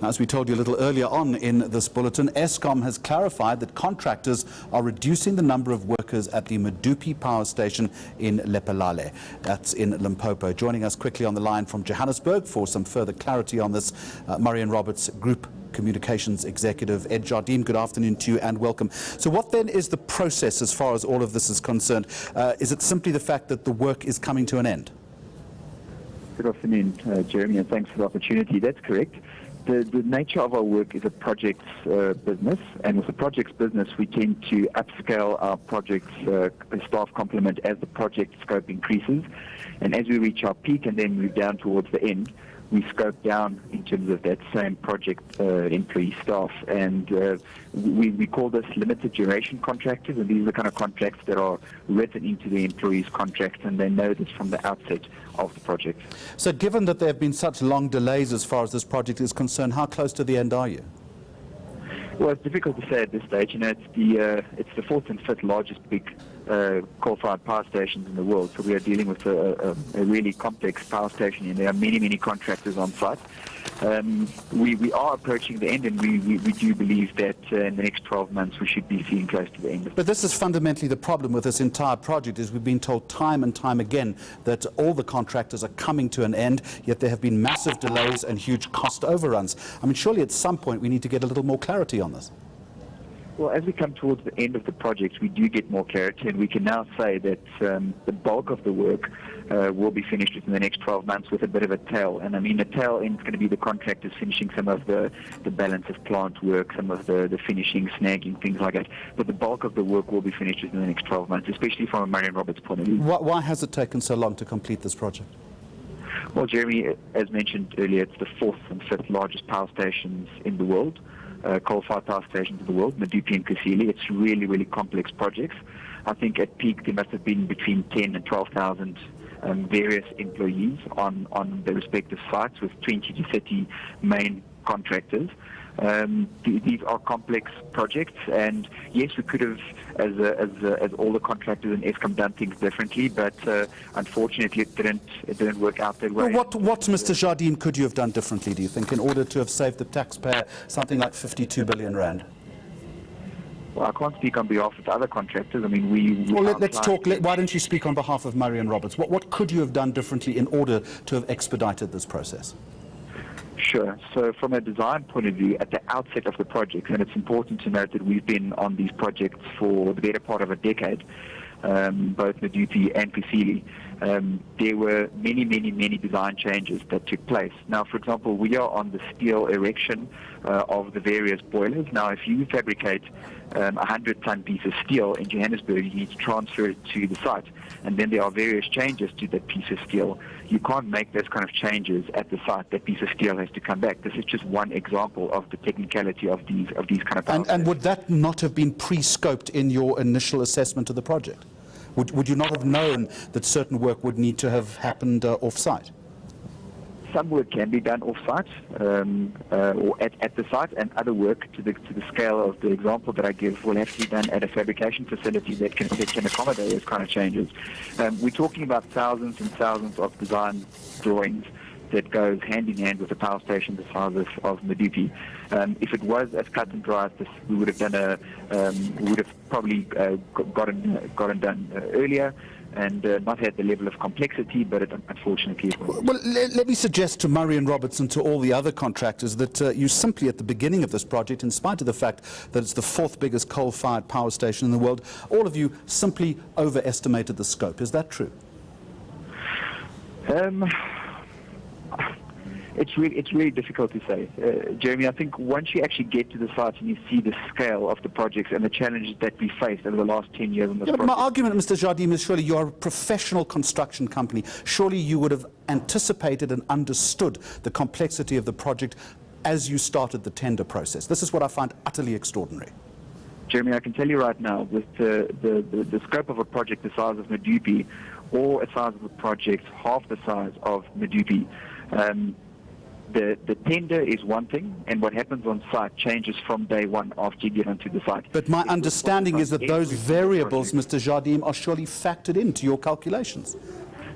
As we told you a little earlier on in this bulletin, Eskom has clarified that contractors are reducing the number of workers at the Medupi power station in Lephalale. That's in Limpopo. Joining us quickly on the line from Johannesburg for some further clarity on this, Marion Roberts, Group Communications Executive. Ed Jardim, good afternoon to you and welcome. So what then is the process as far as all of this is concerned? Is it simply the fact that the work is coming to an end? Good afternoon, Jeremy, and thanks for the opportunity. That's correct. The nature of our work is a projects business, and with the projects business, we tend to upscale our projects staff complement as the project scope increases. And as we reach our peak and then move down towards the end, we scope down in terms of that same project employee staff. And we call this limited duration contractors, and these are the kind of contracts that are written into the employee's contracts, and they know this from the outset of the project. So given that there have been such long delays as far as this project is concerned, how close to the end are you? Well, it's difficult to say at this stage. You know, it's the fourth and fifth largest big coal-fired power stations in the world. So we are dealing with a really complex power station, and there are many contractors on site. We are approaching the end, and we do believe that in the next 12 months we should be seeing close to the end. But this is fundamentally the problem with this entire project, is we've been told time and time again that all the contractors are coming to an end, yet there have been massive delays and huge cost overruns. I mean, surely at some point we need to get a little more clarity on this. Well, as we come towards the end of the project, we do get more clarity, and we can now say that the bulk of the work will be finished within the next 12 months with a bit of a tail. And I mean, the tail end is going to be the contractors finishing some of the balance of plant work, some of the finishing, snagging, things like that. But the bulk of the work will be finished within the next 12 months, especially from a Marion Roberts point of view. Why has it taken so long to complete this project? Well, Jeremy, as mentioned earlier, it's the fourth and fifth largest power stations in the world. Coal-fired power stations in the world, Medupi and Lephalale. It's really complex projects. I think at peak there must have been between 10 and 12,000 various employees on the respective sites, with 20 to 30 main contractors. These are complex projects, and yes, we could have, as all the contractors in Eskom, done things differently, but unfortunately it didn't work out that way. Well, what, Mr. Jardim, could you have done differently, do you think, in order to have saved the taxpayer something like 52 billion rand? Well, I can't speak on behalf of the other contractors. I mean, let's talk. Why don't you speak on behalf of Marion Roberts? What could you have done differently in order to have expedited this process? Sure. So from a design point of view, at the outset of the project, and it's important to note that we've been on these projects for the better part of a decade, both Medupi and Lephalale, there were many design changes that took place. Now, for example, we are on the steel erection of the various boilers. Now, if you fabricate a 100-ton piece of steel in Johannesburg, you need to transfer it to the site, and then there are various changes to that piece of steel. You can't make those kind of changes at the site. That piece of steel has to come back. This is just one example of the technicality of these kind of power and would that not have been pre-scoped in your initial assessment of the project? Would you not have known that certain work would need to have happened off-site? Some work can be done off-site or at the site, and other work to the scale of the example that I give will have to be done at a fabrication facility that can accommodate those kind of changes. We're talking about thousands and thousands of design drawings that goes hand in hand with a power station the size of Medupi. If it was as cut and dry as this, we would have probably gotten done earlier, and not had the level of complexity, but it unfortunately is. Well, let me suggest to Marion Roberts and to all the other contractors that you simply, at the beginning of this project, in spite of the fact that it's the fourth biggest coal-fired power station in the world, all of you simply overestimated the scope. Is that true? It's really difficult to say, Jeremy. I think once you actually get to the site and you see the scale of the projects and the challenges that we faced over the last 10 years on this project. My argument, Mr. Jardim, is surely you are a professional construction company. Surely you would have anticipated and understood the complexity of the project as you started the tender process. This is what I find utterly extraordinary. Jeremy, I can tell you right now, with the scope of a project the size of Medupi, or a size of a project half the size of Medupi, the tender is one thing, and what happens on site changes from day one after you get onto the site. But my understanding is that those variables, Mr. Jardim, are surely factored into your calculations.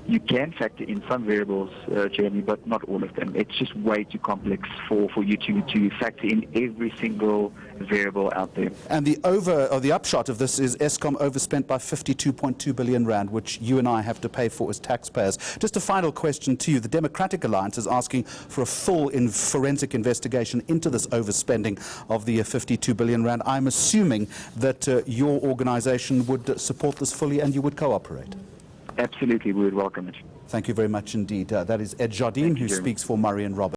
You can factor in some variables, Jeremy, but not all of them. It's just way too complex for you to factor in every single variable out there. And the upshot of this is Eskom overspent by 52.2 billion rand, which you and I have to pay for as taxpayers. Just a final question to you. The Democratic Alliance is asking for a full forensic investigation into this overspending of the 52 billion rand. I'm assuming that your organisation would support this fully and you would cooperate. Absolutely, we would welcome it. Thank you very much indeed. That is Ed Jardim, who speaks for Murray and Roberts.